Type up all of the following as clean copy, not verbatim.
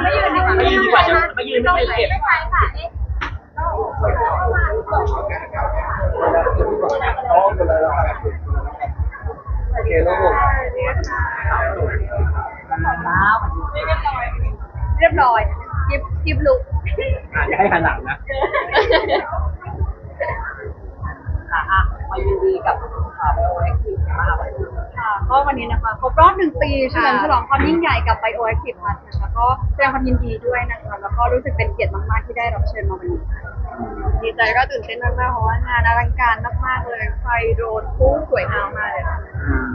ไม่ยืนดีกว่าเดี๋ยวไม่ยืนไม่เก็บไม่ใช่ค่ะเอ๊ะโอเคแล้วผม เรียบร้อยกิบลุก อย่าให้หันหลังนะมายินดีกับไบโอเอ็กซ์ทีมากเลยค่ะก็วันนี้นะคะครบรอบ1 ปีเฉลิมฉลองความยิ่งใหญ่กับ Bioactive Plus นะคะก็แสดงความยินดีด้วยนะคะแล้วก็รู้สึกเป็นเกียรติมากๆที่ได้รับเชิญมาวันนี้ดีใจก็ตื่นเต้นมากๆเพราะว่างานอลังการมากๆเลยไฟโดรนพุ่งสวยงามมากเลยค่ะ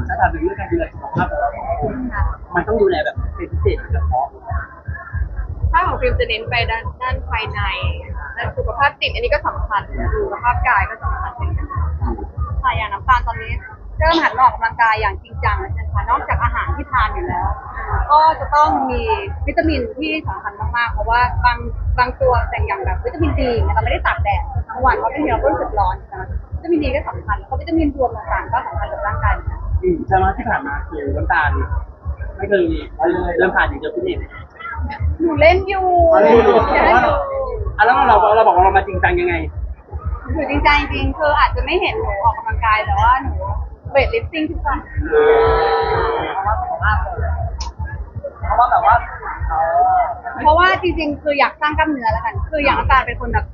ถ้าถามถึงเรื่องการดูแลสุขภาพของเรามันต้องดูแลแบบเป็นพิเศษเฉพาะถ้าของฟิล์มจะเน้นไปด้านภายในด้านสุขภาพจิตอันนี้ก็สำคัญสุขภาพกายก็สำคัญเหมือนกันค่ะอย่างน้ำตาลตอนนี้เริ่มหันมาออกกำลังกายอย่างจริงจังแล้วนะคะนอกจากอาหารที่ทานอยู่แล้ว ก็จะต้องมีวิตามินที่สำคัญมากๆเพราะว่าบางตัวแต่อย่างแบบวิตามินดีเราไม่ได้ตากแดดทั้งวันเพราะเป็นเราก็รู้สึกร้อนนะวิตามินดีก็สำคัญแล้วก็วิตามินรวมต่างๆก็สำคัญกับร่างกายใช่ไหมที่ผ่านมาคือน้ำตาลไม่เคยเริ่มผ่านอย่างเดียวพี่นี่หนูเล่นอยู่แล้วเราบอกว่าเรามาจริงจังยังไงหนูจริงใจจริงคืออาจจะไม่เห็นหนูออกกำลังกายแต่ว่าหนูเวทลิฟติ้งทุกวันเพราะว่าจริงๆคืออยากสร้างกล้ามเนื้อแล้วกันคืออย่างน้ำตาลเป็นคนแบบ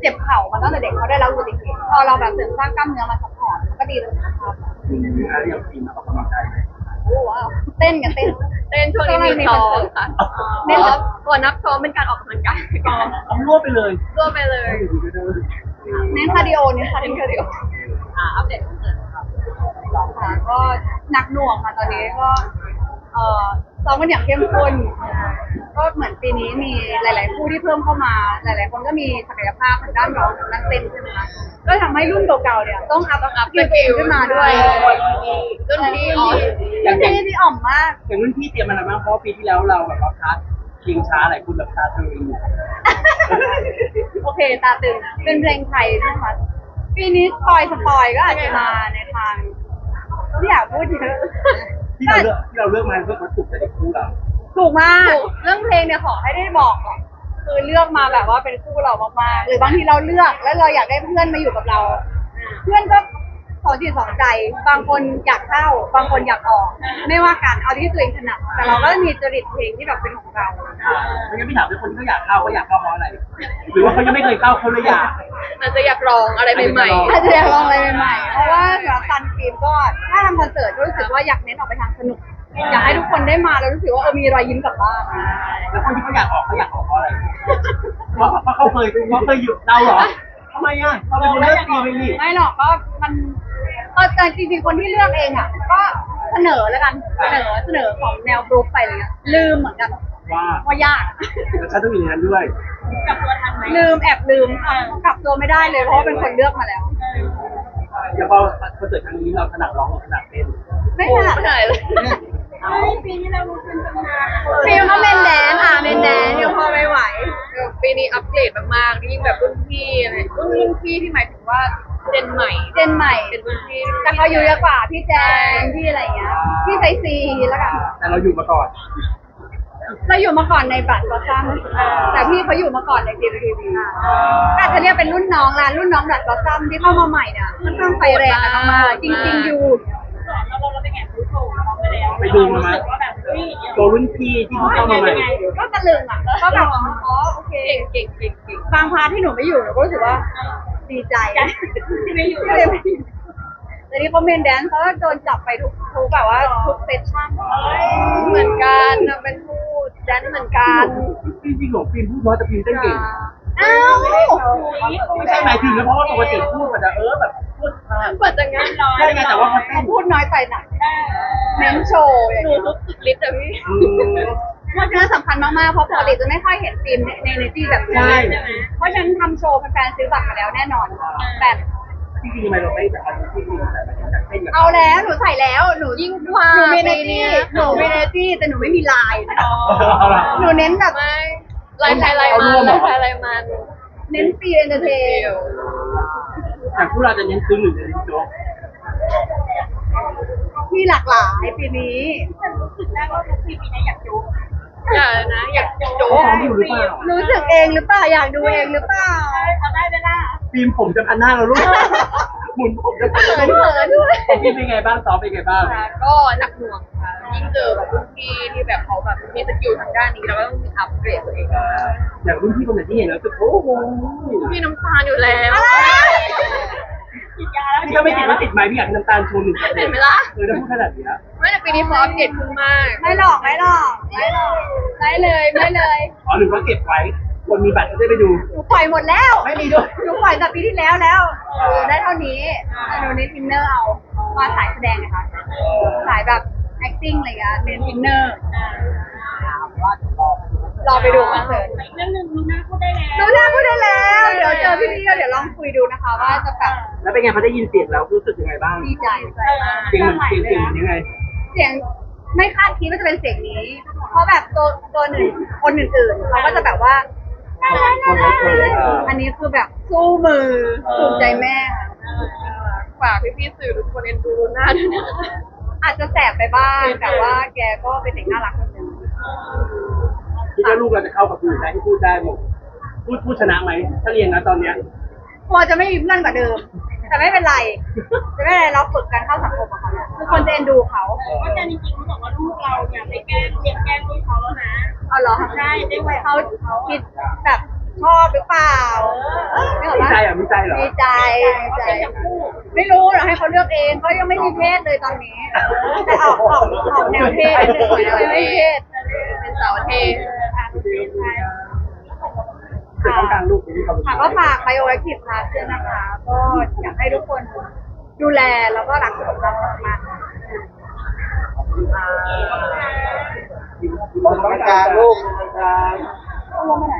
เจ็บเข่ามาตั้งแต่เด็กเขาได้รับอุบัติเหตุพอเราแบบเสริมสร้างกล้ามเนื้อมาซัพพอร์ตมันก็ดีต่อสุขภาพอะไรอย่างทีมออกกำลังกายโอ้ว้าวเต้นช่วงนี้มีคอนเสิร์ตค่ะเน้นแล้วก่อนนับซ้อมเป็นการออกกำลังกายเอารวบไปเลยเน้นคาร์ดิโออัปเดตคอนเสิร์ตค่ะก็หนักหน่วงค่ะตอนนี้ก็ซ้อมกันอย่างเข้มข้นก็เหมือนปีนี้มีหลายๆคู่ที่เพิ่มเข้ามาหลายๆคนก็มีศักยภาพทางด้านร้องทางด้านเต้นใช่ไหมคะก็ทำให้รุ่นเก่าๆเนี่ยต้องอัพสกิลขึ้นมาด้วยรุ่นพี่อ่อมมากอย่างรุ่นพี่เตรียมอะไรบ้างเพราะปีที่แล้วเราแบบว่าคัดชิงช้าหลายคนแบบตาตึงโอเคตาตึงเป็นเพลงไทยใช่ไหมปีนี้สปอยก็อาจจะมาในทางที่อยากพูดเยอะที่เราเลือกมาเพื่อถูกใจเด็กคู่เราถูกมากเรื่องเพลงเนี่ยขอให้ได้บอกก่อนคือเลือกมาแบบว่าเป็นคู่เรามากๆหรือบางทีเราเลือกแล้วเราอยากได้เพื่อนมาอยู่กับเราเพื่อนก็สองจิตสองใจบางคนอยากเข้าบางคนอยากออกไม่ว่ากันเอาที่ตัวเองถนัดแต่เราก็มีจริตเพลงที่แบบเป็นของเราไม่งั้นพี่ถามเป็นคนที่เขาอยากเข้าเพราะอะไรหรือว่าเขายังไม่เคยเข้าเขาเลยอยากอาจจะอยากลองอะไรใหม่ๆอาจจะอยากลองอะไรใหม่ๆเพราะว่าสำหรับซันฟิล์มก็ถ้าทำคอนเสิร์ตก็รู้สึกว่าอยากเน้นออกไปทางสนุกอยากให้ทุกคนได้มาแล้วรู้สึกว่ามีรอยยิ้มกลับบ้านแล้วคนที่เขาอยากออกเพราะอะไรเพราะเขาเคยหยุดเราเหรอทำไมอ่ะเราเป็นคนเลือกตีไปนี่ไม่หรอกก็มันแต่จริงๆคนที่เลือกเองอ่ะก็เสนอแล้วกันเสนอของแนวกรุ๊ปไปเลยลืมเหมือนกันว่ายากแล้วฉันต้องมีงานด้วยกลับตัวทันไหมแอบลืมกลับตัวไม่ได้เลยเพราะเป็นคนเลือกมาแล้วแล้วพอคอนเสิร์ตครั้งนี้เราถนัดร้องถนัดเต้นไม่ถนัดเลยปีนี้เราเป็นตำนานปีนี้เขาเมนแดนยังพอไม่ไหวปีนี้อัปเกรดมากๆยิ่งแบบรุ่นพี่อะไรรุ่นพี่ที่หมายถึงว่าเจนใหม่เป็นรุ่นพี่แต่เขาอยู่เยอะกว่าพี่แจนพี่อะไรเงี้ยพี่ไซซีแล้วกันแต่เราอยู่มาก่อนในบัตรก็ซ้ำแต่พี่เขาอยู่มาก่อนในทีวีอาจจะเรียกเป็นรุ่นน้องบัตรก็ซ้ำที่เข้ามาใหม่เนี่ยค่อนข้างไฟแรงมากจริงๆอยู่เราไปแอบดูโชว์เขาไปแล้วไปดูมาตัวรุ่นพี่ที่เข้ามาใหม่ก็ตะลึงอ่ะก็แบบอ๋อโอเคเก่งบางพาร์ทที่หนูไม่อยู่หนูก็รู้สึกว่าดีใจที่ไม่อยู่แต่นี่เขาเมนแดนเขาก็โดนจับไปทุกแบบว่าทุกเซสชั่นเหมือนกันเป็นผู้แดนเหมือนกันจริงๆของฟิล์มพูดน้อยแต่ฟิล์มเต้นเก่งอ้าวไม่ใช่หมายถึงนะเพราะว่าปกติพูดมันจะแบบพูดจะงั้นน้อยใช่ไงแต่ว่าเขาพูดน้อยใจหนักเน้นโชว์หนูทุกสุดฤทธิ์แต่พี่เพราะฉะนั้นสำคัญมากๆเพราะปกติจะไม่ค่อยเห็นฟิล์มในที่แบบนี้เพราะฉะนั้นทำโชว์แฟนๆซื้อบัตรมาแล้วแน่นอนแต่จริงๆทำไมเราไม่แบบที่ฟิล์มแต่เอาแล้วหนูใส่แล้วหนูยิ่งกว่าหนูมีเนจี้แต่หนูไม่มีลายหนูเน้นแบบลายมันเน้นฟรีเอนเตอร์เทนอย่างพวกเราจะเน้นซึ้งหรือเน้นโจ๊กมีหลากหลายปีนี้รู้สึกได้ว่าทุกปีนี้อยากโจ๊ก อย่านะอยากโจ๊ เขาซ้อมอยู่หรือเปล่า รู้สึกเองหรือเปล่าอยากดูเองหรือเปล่า ทำได้ไหมล่ะ ฟิล์มผมจะพันหน้าเราลูกหมุนผมจะพัน เขิ หน้าน ลูก เขินด้วย ของพี่เป็นไงบ้างซ้อมเป็นไงบ้าง ก็หนักหน่วงค่ะยิ่งเจอแบบรุ่นพี่ที่แบบเขาแบบมีสกิลทางด้านนี้เราก็ต้องอัพเกรดตัวเอง อย่างรุ่นพี่คนไหนที่เห็นแล้วจะโอ้โห พี่น้ำตาลอยู่แล้ว กินยาแล้ว พี่ก็ไม่ติดว่าติดไหมพี่อยากให้น้ำตาลโชว์หนึ่ง เห็นไหมล่ะ ถ้าพูดขนาดนี้ ไม่แต่ปีนี้เขาอัปเดตขึ้นมาก ไม่หลอกไม่หลอกไม่หลอก ได้เลยได้เลย อ๋อหนึ่งก็เก็บไว้คนมีบัตรก็ได้ไปดู หนูปล่อยหมดแล้ว ไม่มีด้วย หนูปล่อยจากปีที่แล้วได้เท่านี้หนูเน้นทินเนอร์เอามาสายแสดงนะคะสายแบบ acting อะไรเงี้ยเน้นทินเนอร์รอไปดูคอนเสิร์ต เรื่องหนึ่งรู้หน้าพูดได้แล้ว รู้แล้วพูดได้แล้ว เดี๋ยวเจอพี่ๆก็เดี๋ยวลองคุยดูนะคะ ว่าจะแบบ แล้วเป็นไงพอได้ยินเสียงแล้วรู้สึกยังไงบ้าง ดีใจมาก เสียงเหมือนเสียงเหมือนยังไง เสียงไม่คาดคิดว่าจะเป็นเสียงนี้ เพราะแบบตัวหนึ่งคนอื่นๆเขาก็จะแบบว่าอันนี้คือแบบสู้มือถูกใจแม่ฝากพี่ๆสื่อทุกคนเอ็นดูหน้าด้วยนะอาจจะแสบไปบ้าง แต่ว่าแกก็เป็นเด็กน่ารักคนหนึ่ง คิดว่าลูกเราจะเข้ากับคนอื่นได้ที่พูดได้หมดพูดชนะไหมถ้าเรียนนะตอนเนี้ย กลัวจะไม่มีเพื่อนกว่าเดิม แต่ไม่เป็นไรเราฝึกการเข้าสังคมกับเขาเนี่ยคือคนจะเอ็นดูเขา ก็แต่จริงๆเขาบอกว่าลูกเราเนี่ยไม่แกล้งเลี้ยงแกล้งลูกเขาแล้วนะ เอาเหรอ ใช่ได้ไว้ เขาคิดแบบชอบหรือเปล่าไม่หรอ มี วะ ใจเหรอมีใจเหรอ มีใจมีใจ ไม่รู้เหรอให้เขาเลือกเองเขายังไม่มีเพศเลยตอนนี้แต่ออกแนวเทศไม่มีเพศเป็นสาวเทศ เกิดต้องการลูกนี้เขา ค่ะก็ฝาก Bioactive Plus ด้วยนะคะ ก็อยากให้ทุกคนดูแลแล้วก็รักสุขภาพมาก ต้องการลูกต้องการ ๆลงไปไหน